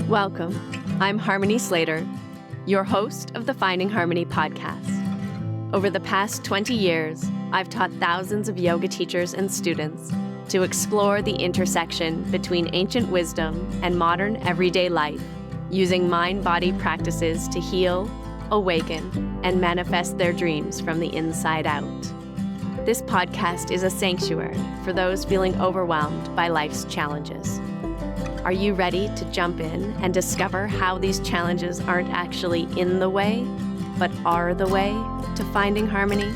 Welcome. I'm Harmony Slater, your host of the Finding Harmony podcast. Over the past 20 years, I've taught thousands of yoga teachers and students to explore the intersection between ancient wisdom and modern everyday life, using mind-body practices to heal, awaken, and manifest their dreams from the inside out. This podcast is a sanctuary for those feeling overwhelmed by life's challenges. Are you ready to jump in and discover how these challenges aren't actually in the way, but are the way to finding harmony?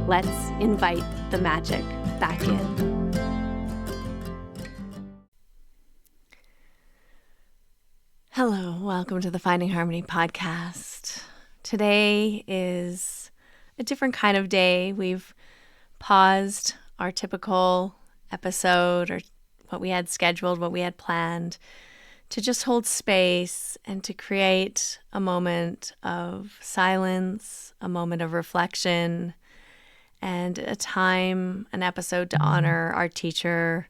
Let's invite the magic back in. Hello, welcome to the Finding Harmony podcast. Today is a different kind of day. We've paused our typical episode or what we had scheduled, what we had planned, to just hold space and to create a moment of silence, a moment of reflection, and a time, an episode to honor our teacher,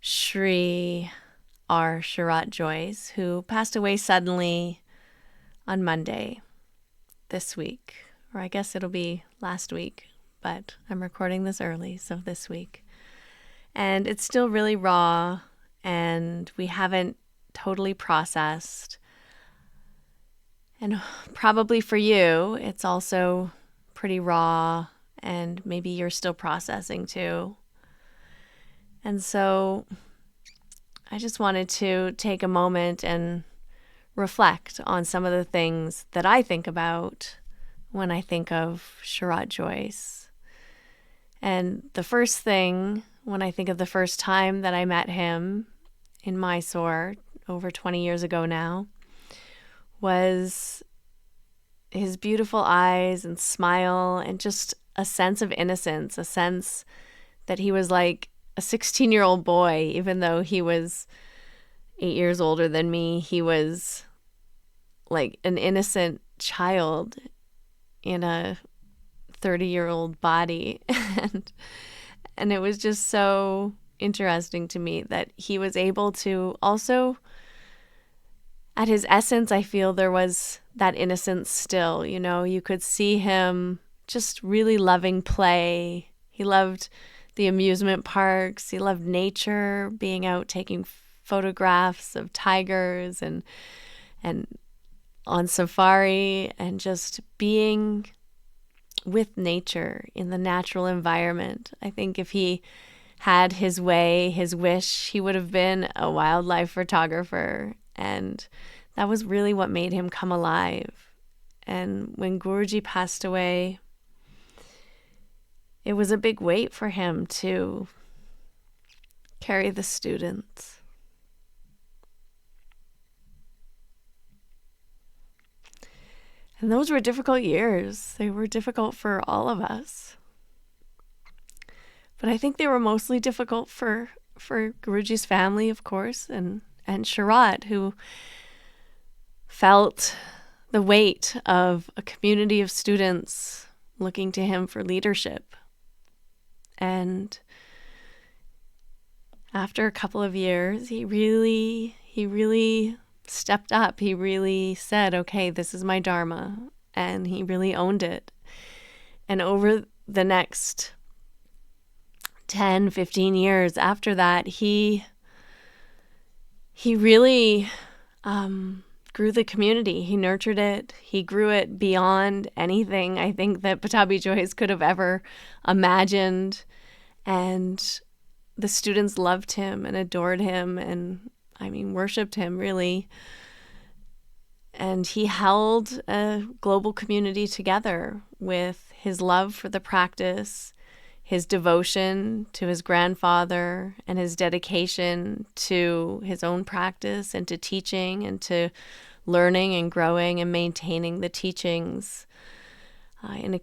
Shri Sharath Joyce, who passed away suddenly on Monday this week, or I guess it'll be last week, but I'm recording this early, so this week. And it's still really raw, and we haven't totally processed. And probably for you, it's also pretty raw, and maybe you're still processing too. And so I just wanted to take a moment and reflect on some of the things that I think about when I think of Sharath Joyce. And the first thing, when I think of the first time that I met him in Mysore, over 20 years ago now, was his beautiful eyes and smile and just a sense of innocence, a sense that he was like a 16-year-old boy, even though he was 8 years older than me. He was like an innocent child in a 30-year-old body. And it was just so interesting to me that he was able to also, at his essence, I feel there was that innocence still. You know, you could see him just really loving play. He loved the amusement parks. He loved nature, being out taking photographs of tigers and on safari, and just being with nature in the natural environment. I think if he had his way, his wish, he would have been a wildlife photographer. And that was really what made him come alive. And when Guruji passed away, it was a big weight for him to carry the students. And those were difficult years. They were difficult for all of us. But I think they were mostly difficult for Guruji's family, of course, and Sharath, who felt the weight of a community of students looking to him for leadership. And after a couple of years, he really stepped up. He really said, okay, this is my dharma. And he really owned it. And over the next 10, 15 years after that, he really grew the community. He nurtured it. He grew it beyond anything I think that Pattabhi Jois could have ever imagined. And the students loved him and adored him and worshipped him, really. And he held a global community together with his love for the practice, his devotion to his grandfather, and his dedication to his own practice and to teaching and to learning and growing and maintaining the teachings in a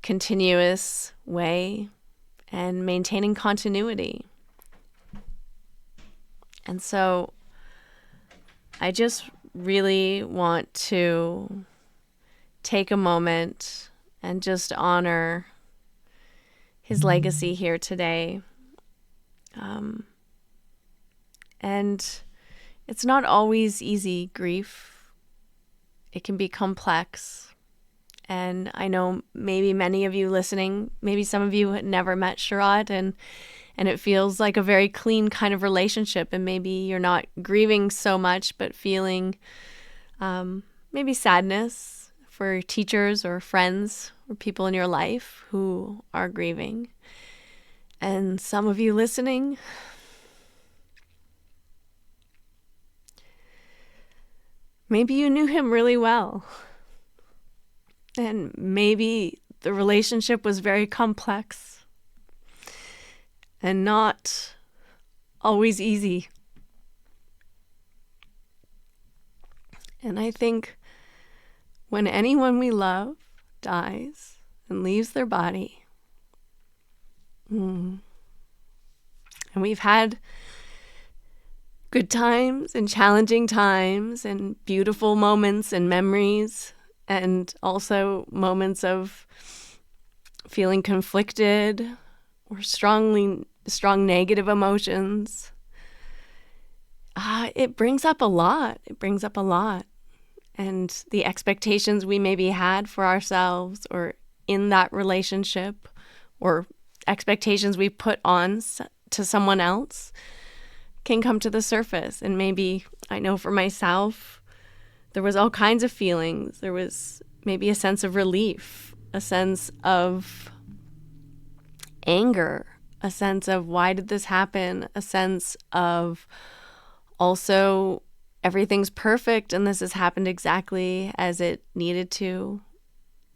continuous way and maintaining continuity. And so I just really want to take a moment and just honor his legacy here today. And It's not always easy grief. It can be complex. And I know maybe many of you listening, maybe some of you had never met Sharath, and it feels like a very clean kind of relationship. And maybe you're not grieving so much, but feeling maybe sadness for teachers or friends or people in your life who are grieving. And some of you listening, maybe you knew him really well. And maybe the relationship was very complex and not always easy. And I think when anyone we love dies and leaves their body, and we've had good times and challenging times and beautiful moments and memories, and also moments of feeling conflicted or strong negative emotions. It brings up a lot. And the expectations we maybe had for ourselves or in that relationship, or expectations we put on to someone else, can come to the surface. And maybe, I know for myself, there was all kinds of feelings. There was maybe a sense of relief, a sense of anger, a sense of why did this happen, a sense of also everything's perfect and this has happened exactly as it needed to,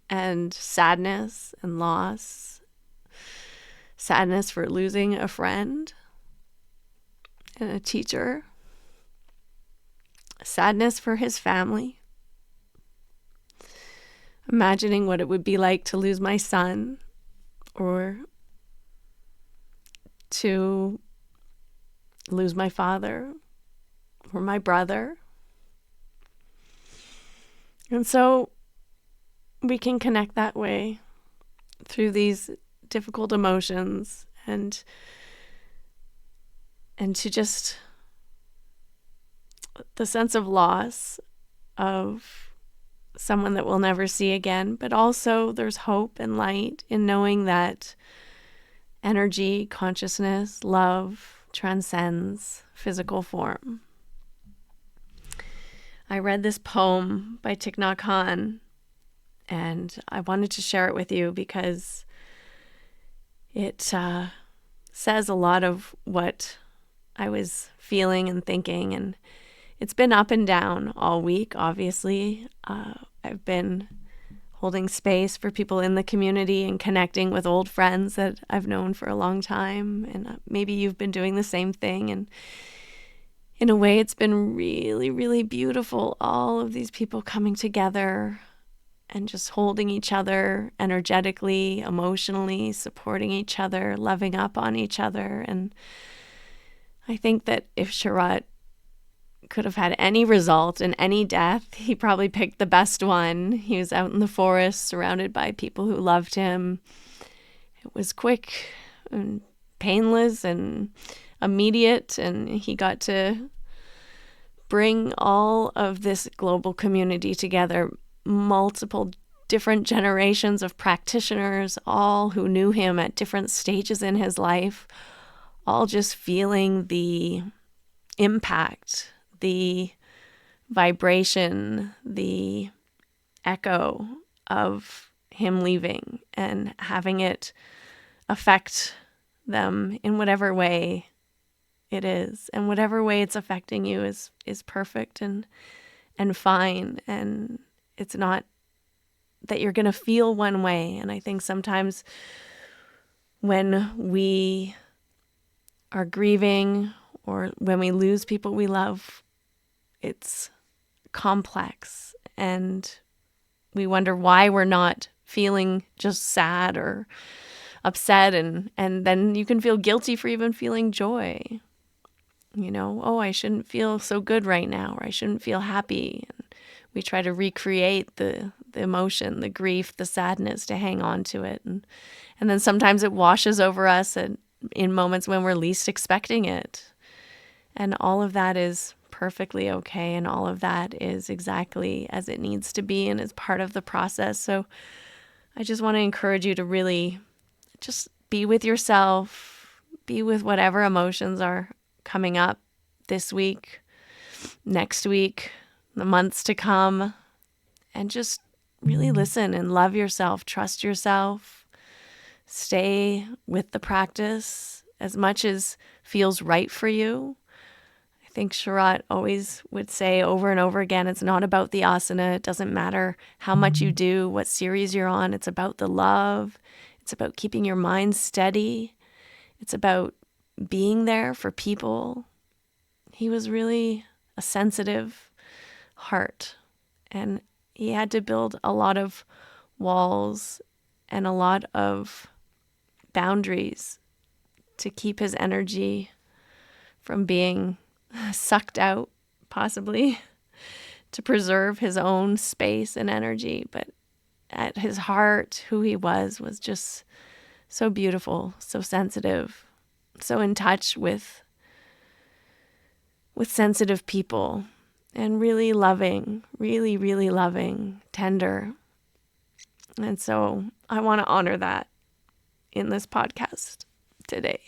and sadness and loss, sadness for losing a friend and a teacher, sadness for his family, imagining what it would be like to lose my son or to lose my father or my brother. And so we can connect that way through these difficult emotions, and to just the sense of loss of someone that we'll never see again. But also there's hope and light in knowing that energy, consciousness, love transcends physical form. I read this poem by Thich Nhat Hanh, and I wanted to share it with you because it says a lot of what I was feeling and thinking. And it's been up and down all week, obviously. I've been holding space for people in the community and connecting with old friends that I've known for a long time. And maybe you've been doing the same thing. And in a way, it's been really, really beautiful. All of these people coming together and just holding each other energetically, emotionally, supporting each other, loving up on each other. And I think that if Sharath could have had any result in any death, he probably picked the best one. He was out in the forest surrounded by people who loved him. It was quick and painless and immediate, and he got to bring all of this global community together, multiple different generations of practitioners, all who knew him at different stages in his life, all just feeling the impact, the vibration, the echo of him leaving, and having it affect them in whatever way it is. And whatever way it's affecting you is perfect and fine. And it's not that you're going to feel one way. And I think sometimes when we are grieving or when we lose people we love, it's complex, and we wonder why we're not feeling just sad or upset, and then you can feel guilty for even feeling joy. You know, oh, I shouldn't feel so good right now, or I shouldn't feel happy. And we try to recreate the emotion, the grief, the sadness, to hang on to it. And then sometimes it washes over us in moments when we're least expecting it. And all of that is perfectly okay, and all of that is exactly as it needs to be and is part of the process. So I just want to encourage you to really just be with yourself, be with whatever emotions are coming up this week, next week, the months to come, and just really listen and love yourself, trust yourself, stay with the practice as much as feels right for you. I think Sharath always would say over and over again, it's not about the asana. It doesn't matter how much you do, what series you're on. It's about the love. It's about keeping your mind steady. It's about being there for people. He was really a sensitive heart, and he had to build a lot of walls and a lot of boundaries to keep his energy from being sucked out, possibly, to preserve his own space and energy. But at his heart, who he was just so beautiful, so sensitive, so in touch with sensitive people, and really loving, really, really loving, tender. And so I want to honor that in this podcast today,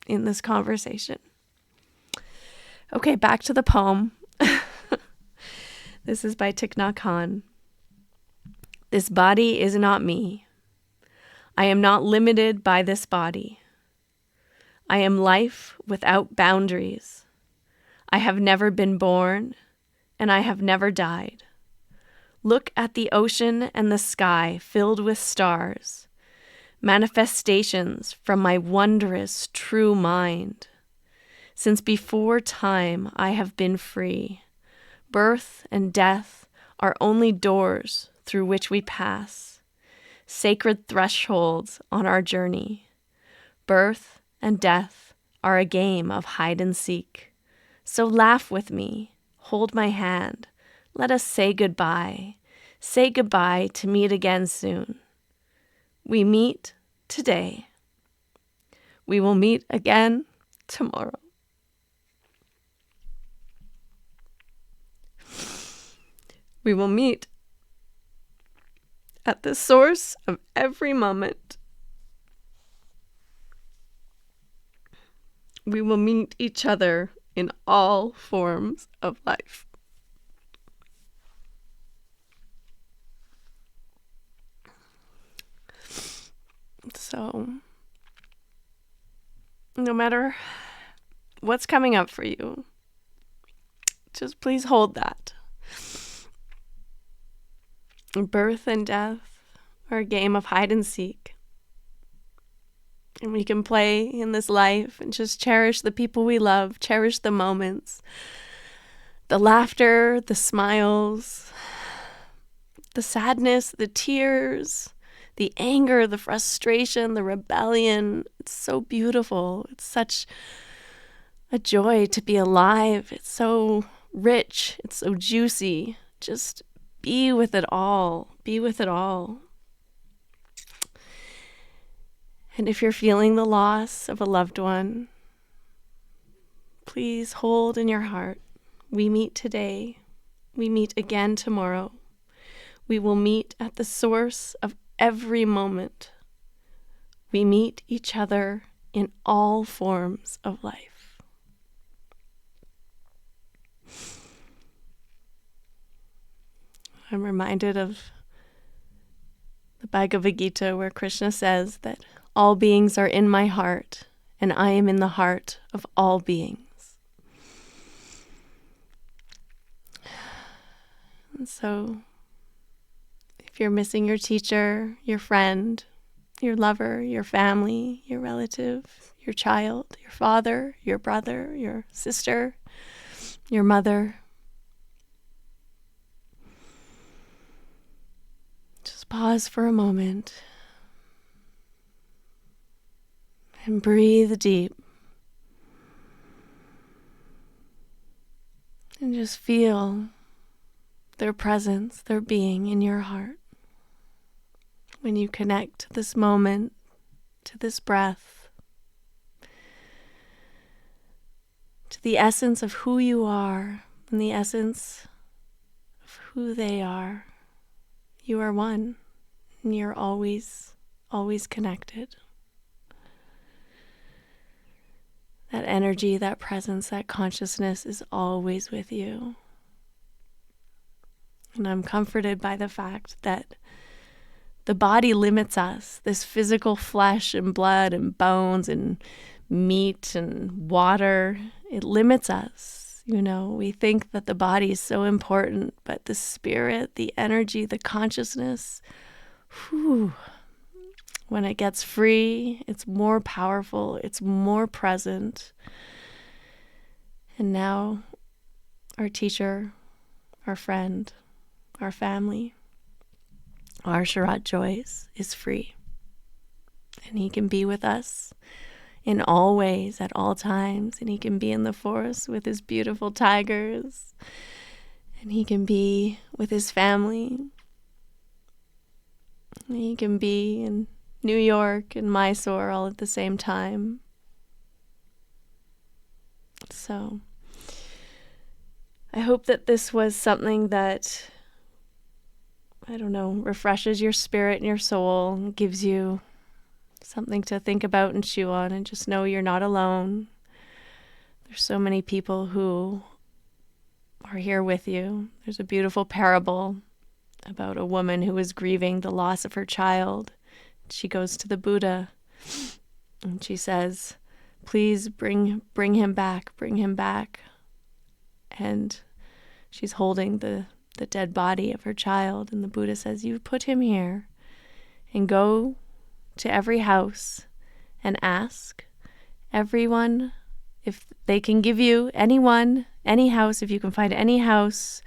in this conversation. Okay, back to the poem. This is by Thich Nhat Hanh. This body is not me. I am not limited by this body. I am life without boundaries. I have never been born, and I have never died. Look at the ocean and the sky filled with stars, manifestations from my wondrous true mind. Since before time I have been free. Birth and death are only doors through which we pass, sacred thresholds on our journey. Birth and death are a game of hide and seek. So laugh with me, hold my hand, let us say goodbye. Say goodbye to meet again soon. We meet today. We will meet again tomorrow. We will meet at the source of every moment. We will meet each other in all forms of life. So, no matter what's coming up for you, just please hold that. Birth and death are a game of hide and seek. And we can play in this life and just cherish the people we love, cherish the moments, the laughter, the smiles, the sadness, the tears, the anger, the frustration, the rebellion. It's so beautiful. It's such a joy to be alive. It's so rich. It's so juicy. Just be with it all. Be with it all. And if you're feeling the loss of a loved one, please hold in your heart. We meet today. We meet again tomorrow. We will meet at the source of every moment. We meet each other in all forms of life. I'm reminded of the Bhagavad Gita, where Krishna says that all beings are in my heart, and I am in the heart of all beings. And so, if you're missing your teacher, your friend, your lover, your family, your relative, your child, your father, your brother, your sister, your mother, just pause for a moment and breathe deep. And just feel their presence, their being in your heart. When you connect this moment to this breath, to the essence of who you are and the essence of who they are. You are one, and you're always, always connected. That energy, that presence, that consciousness is always with you. And I'm comforted by the fact that the body limits us. This physical flesh and blood and bones and meat and water, it limits us. We think that the body is so important, but the spirit, the energy, the consciousness, when it gets free, it's more powerful, it's more present. And now our teacher, our friend, our family, our Sharath Jois is free. And he can be with us in all ways, at all times. And he can be in the forest with his beautiful tigers. And he can be with his family. And he can be in New York and Mysore all at the same time. So I hope that this was something that, refreshes your spirit and your soul, and gives you something to think about and chew on, and just know you're not alone. There's so many people who are here with you. There's a beautiful parable about a woman who is grieving the loss of her child. She goes to the Buddha and she says, please bring him back, bring him back. And she's holding the dead body of her child. And the Buddha says, you put him here and go to every house and ask everyone if they can give you any house, if you can find any house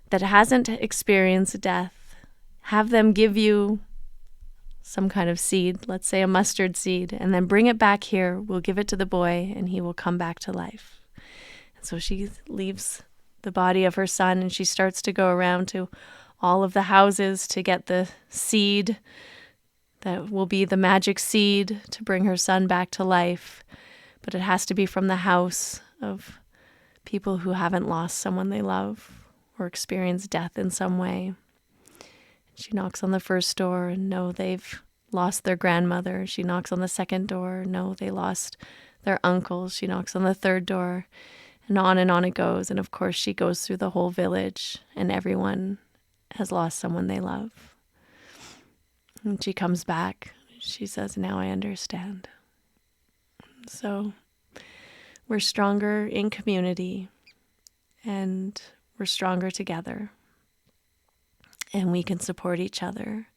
that hasn't experienced death, have them give you some kind of seed, let's say a mustard seed, and then bring it back here. We'll give it to the boy and he will come back to life. And so she leaves the body of her son and she starts to go around to all of the houses to get the seed that will be the magic seed to bring her son back to life. But it has to be from the house of people who haven't lost someone they love or experienced death in some way. She knocks on the first door and no, they've lost their grandmother. She knocks on the second door. No, they lost their uncle. She knocks on the third door, and on it goes. And of course, she goes through the whole village and everyone has lost someone they love. And she comes back. She says, now I understand. So we're stronger in community and we're stronger together. And we can support each other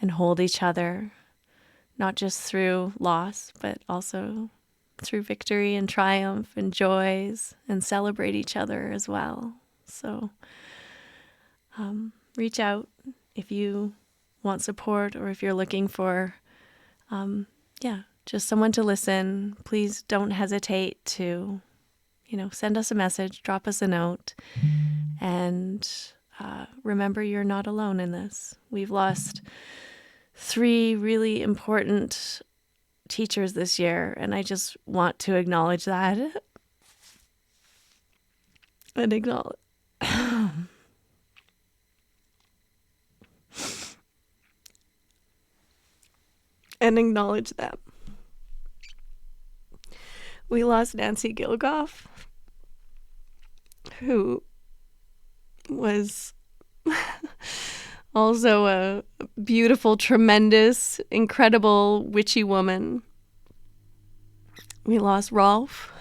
and hold each other, not just through loss, but also through victory and triumph and joys, and celebrate each other as well. So reach out if you want support or if you're looking for, just someone to listen. Please don't hesitate to, send us a message, drop us a note, and remember, you're not alone in this. We've lost 3 really important teachers this year, and I just want to acknowledge that. And acknowledge them. We lost Nancy Gilgoff, who was also a beautiful, tremendous, incredible, witchy woman. We lost Rolf,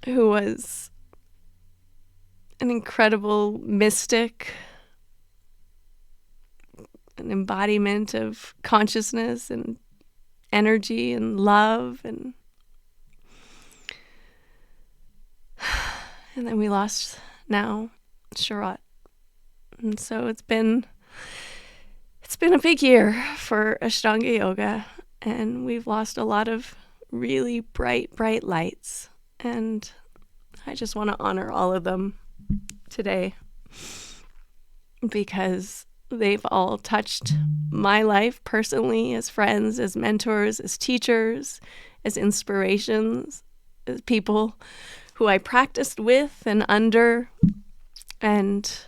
who was an incredible mystic, an embodiment of consciousness and energy and love, and then we lost now Sharath. And so it's been a big year for Ashtanga yoga, and we've lost a lot of really bright lights, and I just want to honor all of them today because they've all touched my life personally, as friends, as mentors, as teachers, as inspirations, as people who I practiced with and under, and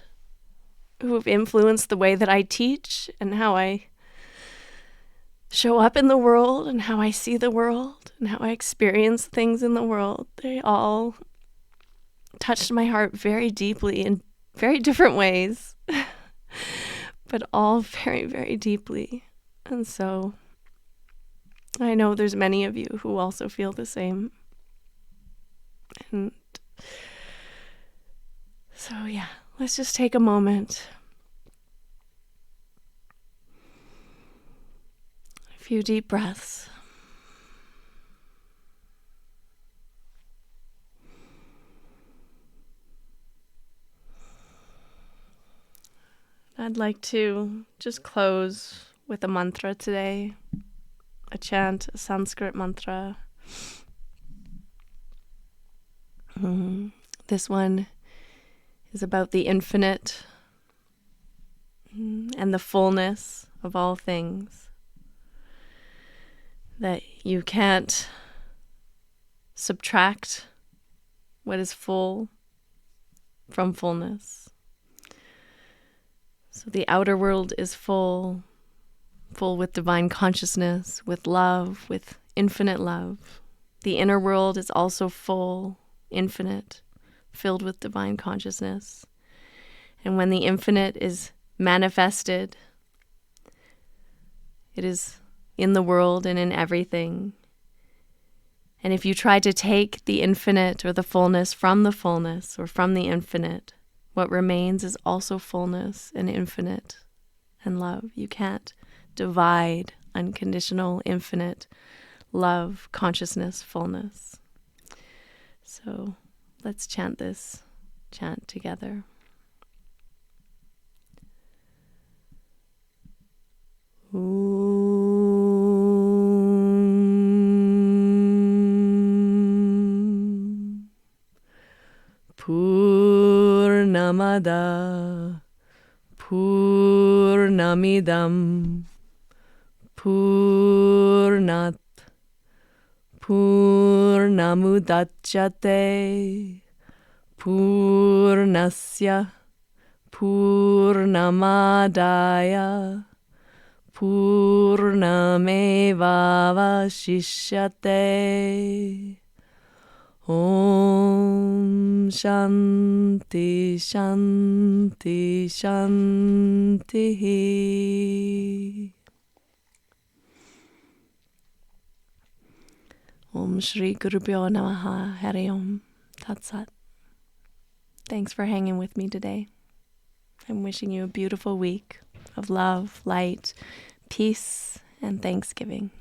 who have influenced the way that I teach and how I show up in the world and how I see the world and how I experience things in the world. They all touched my heart very deeply in very different ways, but all very, very deeply. And so I know there's many of you who also feel the same. And so, yeah, let's just take a moment. A few deep breaths. I'd like to just close with a mantra today, a chant, a Sanskrit mantra. This one is about the infinite and the fullness of all things. That you can't subtract what is full from fullness. So the outer world is full with divine consciousness, with love, with infinite love. The inner world is also full, infinite, filled with divine consciousness. And when the infinite is manifested, it is in the world and in everything. And if you try to take the infinite or the fullness from the fullness or from the infinite, what remains is also fullness and infinite and love. You can't divide unconditional, infinite love, consciousness, fullness. So let's chant this chant together. Purnamada Purnamidam Purnat Purnamudachyate Purnasya Purnamadaya Purnamevavashishyate. Om Shanti Shanti Shanti. Om Shri Gurubhyo Namaha. Hari Om. Tat Sat. Thanks for hanging with me today. I'm wishing you a beautiful week of love, light, peace, and thanksgiving.